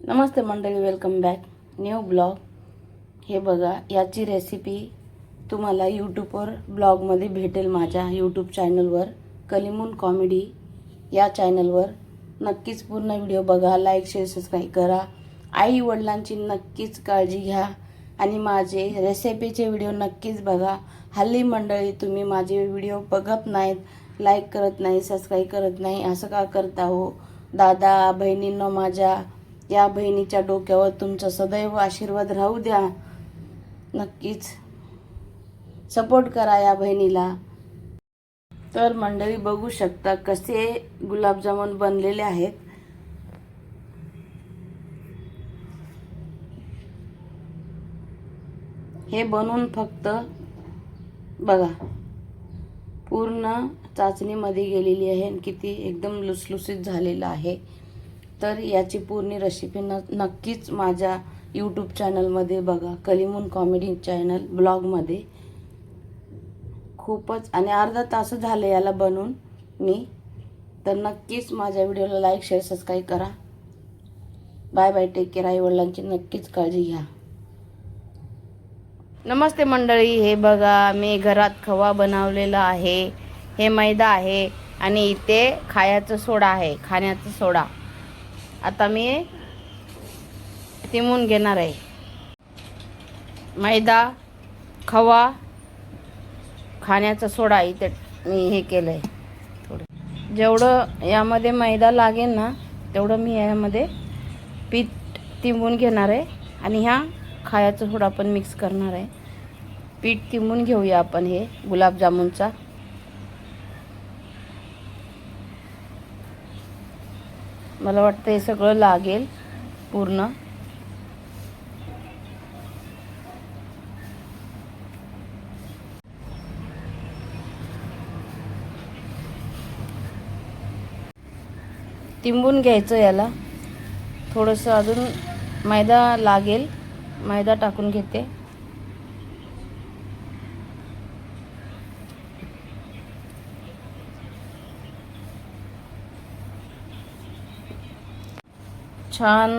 नमस्ते मंडळी, welcome back new blog. हे बघा, याची रेसिपी तुम्हाला यूट्यूबवर ब्लॉगमध्ये भेटेल। माझ्या यूट्यूब चॅनलवर कलिमून कॉमेडी या चॅनलवर नक्कीच पूर्ण व्हिडिओ बघा, लाईक शेअर सबस्क्राईब करा। आई वडिलांची नक्कीच काळजी घ्या आणि माझे रेसिपीचे व्हिडिओ नक्कीच बघा। हल्ली मंडळी तुम्ही माझे व्हिडिओ बघत नाहीत, लाईक करत नाही, सबस्क्राईब करत नाही, असं का करता हो? दादा बहिणींनो, माझ्या या बहिणीच्या डोक्यावर तुमचा सदैव आशीर्वाद राहू द्या। नक्कीच सपोर्ट करा या बहिणीला। तर मंडळी बघू शकता कसे गुलाबजामुन बनलेले आहेत। हे बनवून फक्त बघा, पूर्ण चाचणीमध्ये गेलेली आहे आणि किती एकदम लुसलुसीत झालेला आहे। तर याची पूर्ण रेसिपी नक्कीच माझ्या यूट्यूब चॅनलमध्ये बघा, कलिमून कॉमेडी चॅनल ब्लॉगमध्ये। खूपच आणि अर्धा तास झालं याला बनवून मी। तर नक्कीच माझ्या व्हिडिओला लाईक शेअर सबस्क्राईब करा। Bye bye, take care. आई वडिलांची नक्कीच काळजी घ्या। नमस्ते मंडळी, हे बघा मी घरात खवा बनवलेला आहे। हे मैदा आहे आणि इथे खायचा सोडा आहे, खाण्याचा सोडा। आता मी तिमून घेणार आहे। मैदा, खवा, खाण्याचा सोडा इथे मी हे केलंय। थोडं जेवढं यामध्ये मैदा लागेल ना तेवढं मी यामध्ये पीठ तिंबून घेणार आहे आणि ह्या खायचा सोडा पण मिक्स करणार आहे। पीठ तिंबून घेऊया आपण हे गुलाबजामुनचा। मला वाटतं हे सगळं लागेल पूर्ण। तिंबून घ्यायचं याला। थोडंसं अजून मैदा लागेल, मैदा टाकून घेते। छान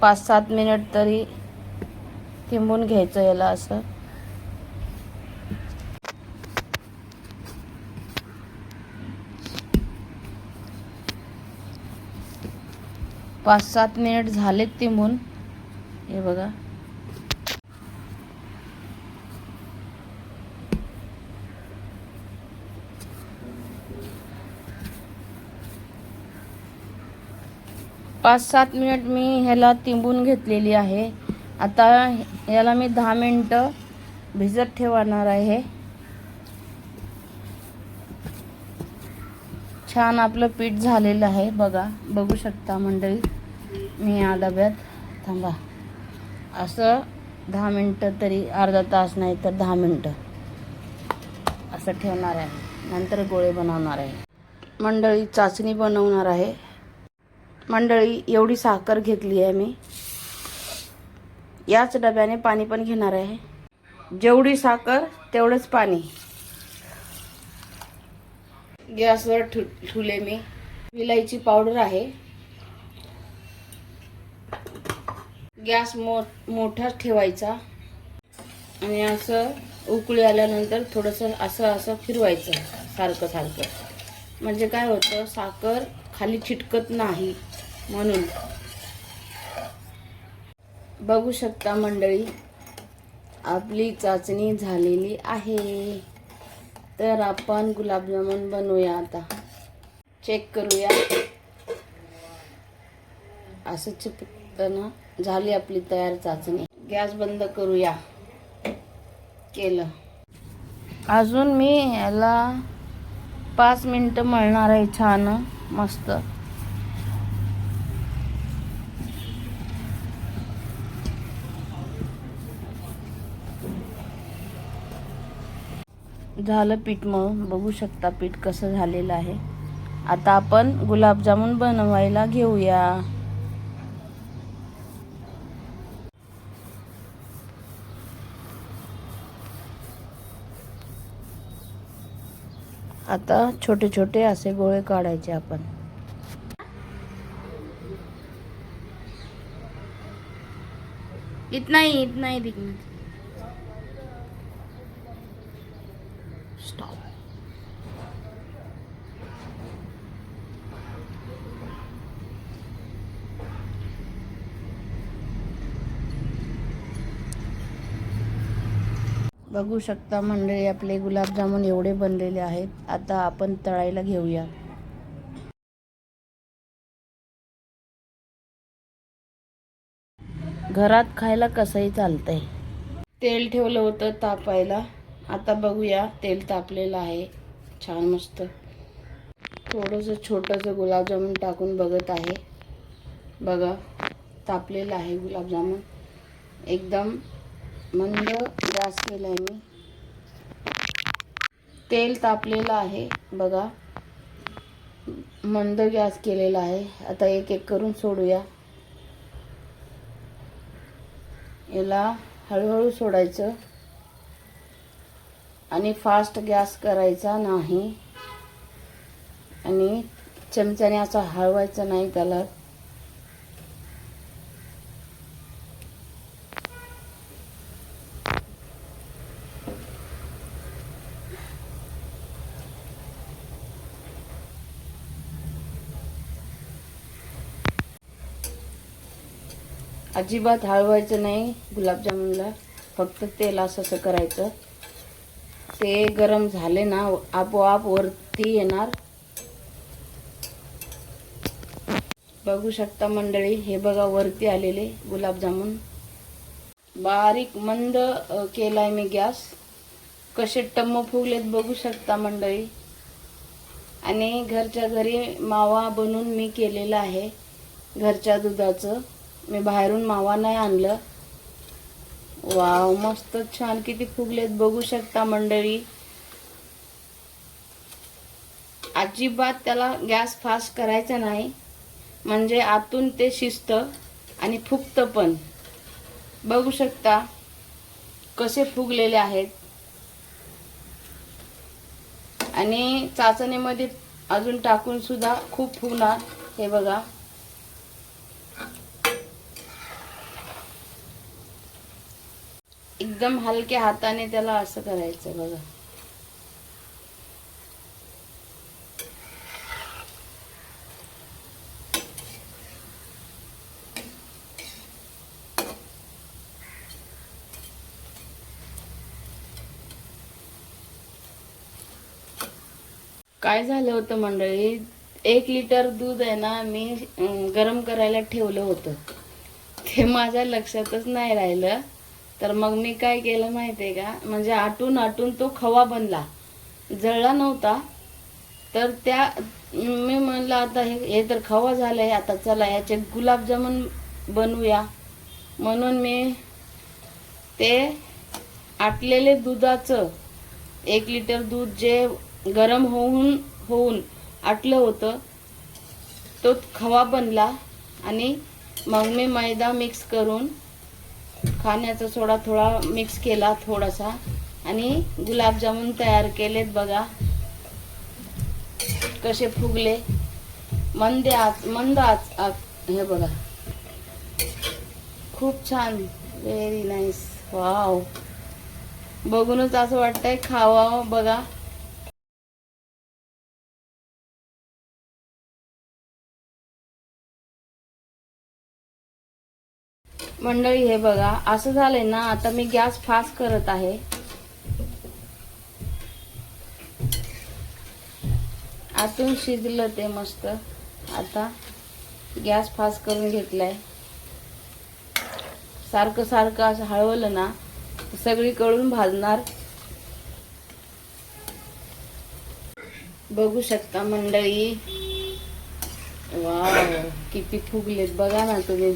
5-7 मिनिट तरी तिंबून घ्यायचं याला असं। पाच 7 मिनिट झालेत तिंबून। हे बघा, पाच 7 मिनिट मी ह्याला तिंबून घेतलेली आहे। आता याला मी 10 मिनिटं भिजत ठेवणार आहे। छान आपलं पीठ झालेलं आहे बघा, बघू शकता मंडळी। मी या डब्यात थांबा असं 10 मिनिटं तरी, अर्धा तास नाही तर 10 मिनिटं असं ठेवणार आहे। नंतर गोळे बनवणार आहे मंडळी, चाचणी बनवणार आहे मंडळी। एवढी साखर घेतली आहे मी। याच डब्याने पाणी पण घेणार आहे। जेवढी साखर तेवढंच पाणी। गॅसवर ठेवले मी। विलायची पावडर आहे। गॅस मोठाच ठेवायचा आणि असं उकळी आल्यानंतर थोडंसं असं फिरवायचं सारखं सारखं। म्हणजे काय होतं, साखर खाली चिटकत नाही म्हणून। बघू शकता मंडळी, आपली चाचणी झालेली आहे। तर आपण गुलाबजामुन बनवूया आता। चेक करूया, असं चिपकताना झाली आपली तयार चाचणी। गॅस बंद करूया। केलं। अजून मी याला 5 मिनिटं मळणार आहे छान मस्त। झालं पीठ मळून, बघू शकता पीठ कसं झालेलं आहे। आता आपण गुलाबजामुन बनवायला घेऊया। आता छोटे छोटे असे गोळे काढायचे आपण। इतना ही दिखना. स्टॉप. बघू शकता मंडळी, आपले गुलाबजामुन एवढे बनलेले आहेत. आता आपण तळायला घेऊया. घरात खायला कसंही चालतंय. तेल ठेवलं होतं तापायला. आता बघूया, तेल तापलेलं आहे छान मस्त. थोडंसं छोटंसं गुलाबजामुन टाकून बघत आहे. बघा, तापलेलं आहे गुलाबजामुन. एकदम मंद गॅस केला आहे मी. तेल तापलेलं आहे बघा, मंद गॅस केलेला आहे. आता एक एक करून सोडूया. याला हळूहळू सोडायचं आणि फास्ट गॅस करायचा नाही आणि चमच्याने असं हलवायचं नाही त्याला. अजिबात हलवायचं नाही गुलाबजामुनला. फक्त तेल असं करायचं. ते गरम झाले ना आपोआप वरती येणार. बघू शकता मंडळी, हे बघा वरती आलेले गुलाबजामुन. बारीक मंद केलाय मी गॅस. कसे टम्म फुगलेत बघू शकता मंडळी. आणि घरच्या घरी मावा बनवून मी केलेला आहे घरच्या दुधाचं. मी बाहेरून मावा नाही आणलं. वाव, मस्त छान किती फुगलेत बघू शकता मंडळी. अजिबात त्याला गॅस फास्ट करायचा नाही, म्हणजे आतून ते शिजतं आणि फुगतं पण. बघू शकता कसे फुगलेले आहेत. आणि चाचणीमध्ये अजून टाकून सुद्धा खूप फुगणार. हे बघा, एकदम हलक्या हाताने त्याला असं करायचं बघा. काय झालं होतं मंडळी, 1 लिटर दूध आहे ना मी गरम करायला ठेवलं होतं. ते माझ्या लक्षातच नाही राहिलं. तर मग मी काय केलं माहितीये का, म्हणजे आटून आटून तो खवा बनला, जळला नव्हता. तर त्या मी म्हणलं आता हे तर खवा झालंय, आता चला याचे गुलाबजामुन बनवूया. म्हणून मी ते आटलेले दुधाचं 1 लिटर दूध जे गरम होऊन आटलं होतं, तो खवा बनला. आणि मग मी मैदा मिक्स करून खाण्याचा सोडा थोडा मिक्स केला थोडासा आणि गुलाबजामुन तयार केलेत. बघा कसे फुगले. मंद आच. हे बघा, खूप छान, व्हेरी नाईस. वाव, बघूनच असं वाटतंय खावावं. बघा मंडळी, हे बघा असं झालंय ना. आता मी गॅस फास्ट करत आहे. आतून शिजलं ते मस्त. आता गॅस फास्ट करून घेतलाय. सारखं सारखं असं हळवलं ना सगळीकडून भाजणार. बघू शकता मंडळी, वाव किती फुगलेत बघा ना तुम्ही,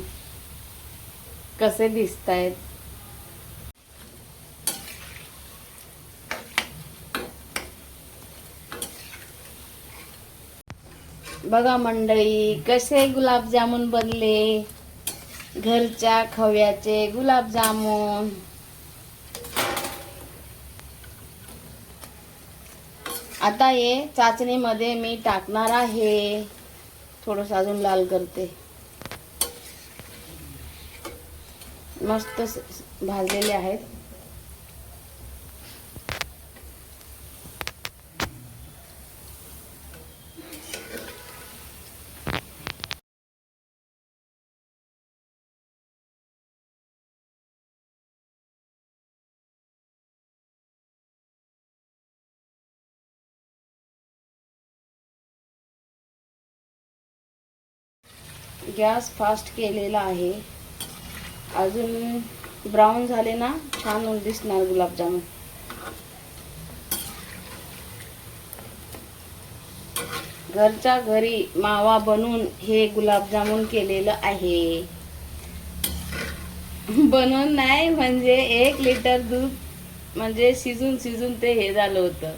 कसे दिसतायत. बघा मंडळी कसे गुलाबजामुन बनले, घरच्या खव्याचे गुलाबजामुन. आता हे चाचणीमध्ये मी टाकणार आहे. थोडंसं अजून लाल करते. मस्त भाजलेले आहेत. गॅस फास्ट केलेला आहे. अजून ब्राऊन झाले ना छान दिसणार गुलाबजामुन. घरच्या घरी मावा बनवून हे गुलाबजामुन केलेलं आहे. बनवून नाही म्हणजे 1 लिटर दूध म्हणजे शिजून ते हे झालं होतं,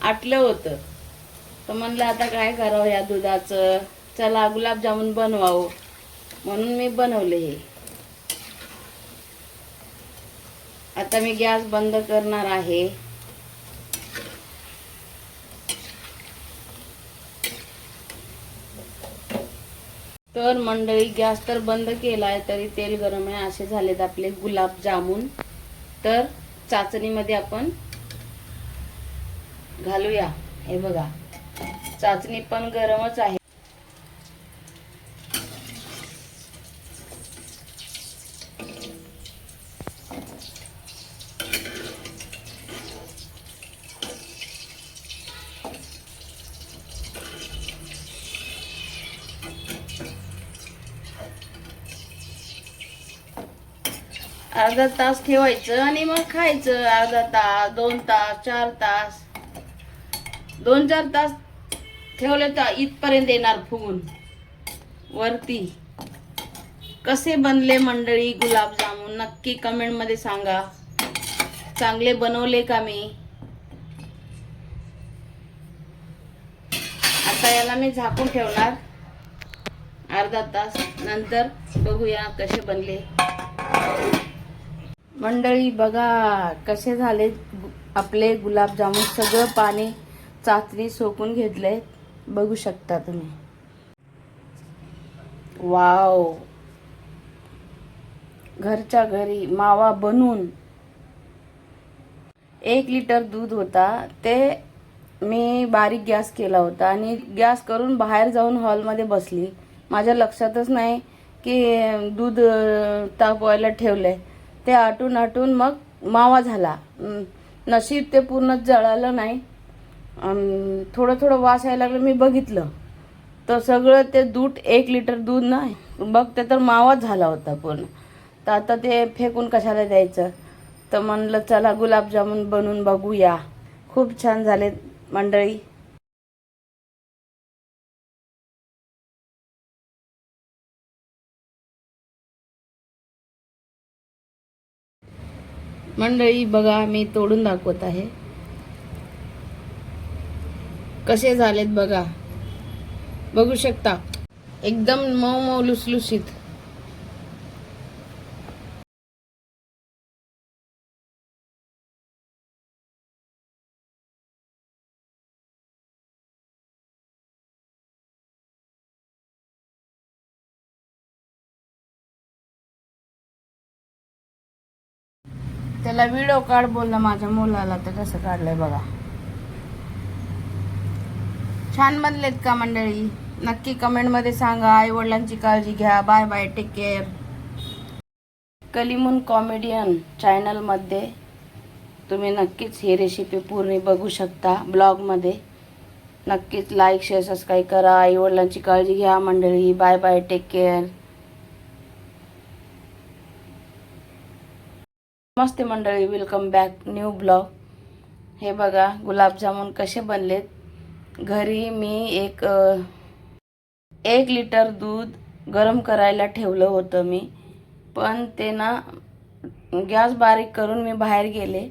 आटलं होतं. तर म्हणलं आता काय करावं या दुधाचं, चला गुलाबजामुन बनवावं म्हणून मी बनवले हे. आता मी गॅस बंद करणार आहे. तर मंडळी गॅस तर बंद केलाय तरी तेल गरम आहे. असे झालेत आपले गुलाबजामुन. तर चाचणीमध्ये आपण घालूया. हे बघा चाचणी पण गरमच आहे. अर्धा तास ठेवायचं आणि मग खायचं. अर्धा तास, 2 तास, 4 तास, 2-4 तास ठेवले तर इथपर्यंत येणार फुगून वरती. कसे बनले मंडळी गुलाबजामुन नक्की कमेंट मध्ये सांगा. चांगले बनवले का मी. आता याला मी झाकून ठेवणार अर्धा तास. नंतर बघूया कसे बनले. मंडळी बघा कसे झाले आपले गुलाबजामुन. सगळं पाणी चाचणी सोकून घेतलंय, बघू शकता तुम्ही. वाव, घरच्या घरी मावा बनवून 1 लिटर दूध होता. ते मी बारीक गॅस केला होता आणि गॅस करून बाहेर जाऊन हॉलमध्ये बसली. माझ्या लक्षातच नाही की दूध तापवायला ठेवलंय. ते आटून मग मावा झाला. नशीब ते पूर्ण जळालं नाही. थोडं वास यायला लागलं. मी बघितलं तर सगळं ते दूध 1 लिटर दूध नाही बघते तर मावा झाला होता पूर्ण. तर आता ते फेकून कशाला द्यायचं. तर म्हणलं चला गुलाबजामुन बनवून बघूया. खूप छान झाले मंडळी. मंडळी बघा मी तोडून दाखवत आहे. कसे झालेत बघा, बघू शकता. एकदम मऊ मऊ लुसलुशीत. त्याला व्हिडिओ काढ बोलला माझ्या मुलाला, तर कसं काढलंय बघा. छान बनलेत का मंडळी. नक्की कमेंट मध्ये सांगा. आई वडिलांची काळजी घ्या. Bye bye, take care. कलिमून कॉमेडियन चॅनल मध्ये तुम्ही नक्कीच ही रेसिपी पूर्ण बघू शकता. ब्लॉग मध्ये नक्कीच लाईक शेअर सबस्क्राईब करा. आई वडिलांची काळजी घ्या मंडळी. Bye bye, take care. नमस्ते मंडळी, वेलकम बॅक न्यू ब्लॉग. हे बघा गुलाबजामुन कसे बनलेत. घरी मी एक लिटर दूध गरम करायला ठेवलं होतं मी. पण ते ना गॅस बारीक करून मी बाहेर गेले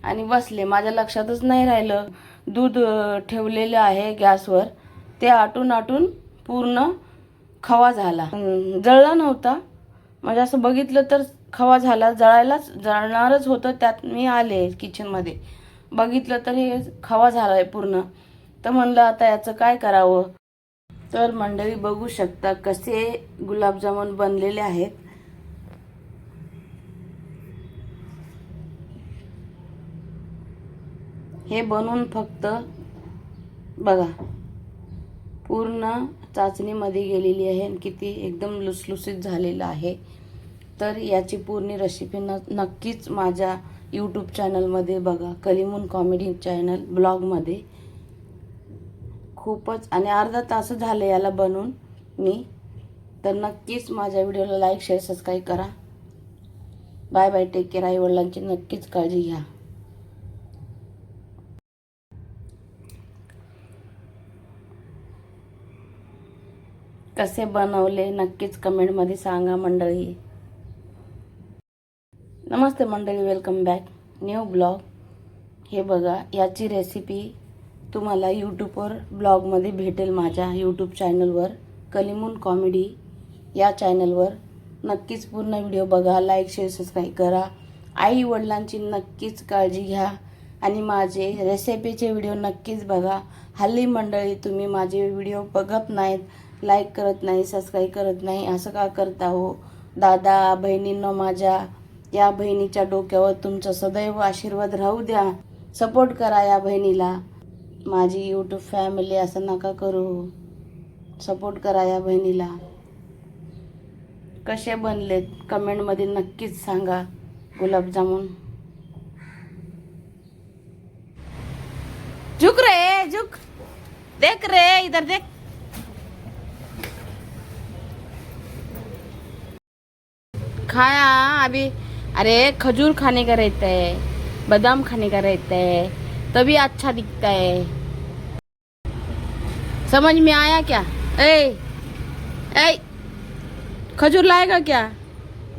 आणि बसले. माझ्या लक्षातच नाही राहिलं दूध ठेवलेलं आहे गॅसवर. ते आटून पूर्ण खवा झाला. जळला नव्हता. म्हणजे असं बघितलं तर खवा झाला. जळणारच होतं. त्यात मी आले किचनमध्ये बघितलं तर हे खवा झाला आहे पूर्ण. तर म्हणलं आता याचं काय करावं. तर मंडळी बघू शकता कसे गुलाबजामुन बनलेले आहेत. हे बनवून फक्त बघा पूर्ण चाचणीमध्ये गेलेली आहे आणि किती एकदम लुसलुसीत झालेलं आहे. तर याची पूर्ण रेसिपी नक्कीच माझ्या यूट्यूब चॅनलमध्ये बघा, कलीमून कॉमेडी चॅनल ब्लॉगमध्ये. खूपच आणि अर्धा तास झाले याला बनवून मी. तर नक्कीच माझ्या व्हिडिओला लाईक शेअर सबस्क्राईब करा. Bye bye, take care. आई वडिलांची नक्कीच काळजी घ्या. कसे बनवले नक्कीच कमेंटमध्ये सांगा मंडळी. नमस्ते मंडळी, वेलकम बॅक न्यू ब्लॉग. हे बघा याची रेसिपी तुम्हाला यूट्यूबवर ब्लॉगमध्ये भेटेल माझ्या यूट्यूब चॅनलवर, कलीमून कॉमेडी या चॅनलवर. नक्कीच पूर्ण व्हिडिओ बघा, लाईक शेअर सबस्क्राईब करा. आई वडिलांची नक्कीच काळजी घ्या आणि माझे रेसिपीचे व्हिडिओ नक्कीच बघा. हल्ली मंडळी तुम्ही माझे व्हिडिओ बघत नाहीत, लाईक करत नाही, सबस्क्राईब करत नाही, असं का करता हो? दादा बहिणींनो, माझ्या या बहिणीच्या डोक्यावर तुमचा सदैव आशीर्वाद राहू द्या. सपोर्ट करा या बहिणीला. माझी यूट्यूब फॅमिली असं नका करू. सपोर्ट करा या बहिणीला. कसे बनलेत कमेंटमध्ये नक्कीच सांगा. गुलाबजामुन झुक रे झुक, देख रे इधर देख. खाया अभी. अरे खजूर खाने का रहता है, बादाम खाने का रहता है, तभी अच्छा दिखता है. समझ में आया क्या? ए ए खजूर लाएगा क्या?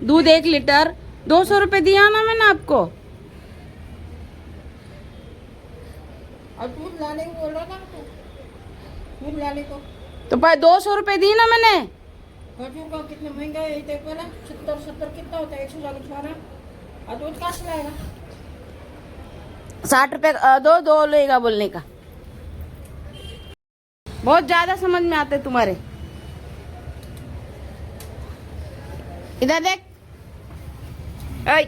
दूध 1 लीटर 200 रुपये दिया ना मैंने आपको. और दूध लाने को बोला ना, दूध लाने को तो भाई 200 रुपये दी ना मैंने. खजूर का कितना महंगा है इतने को ना. 70 कितना होता है? 140 वाला. और दूध कहाँ से लाएगा? 60 रुपये दो लेगा बोलने का. बहुत ज्यादा समझ में आते तुम्हारे. इधर देख. ऐ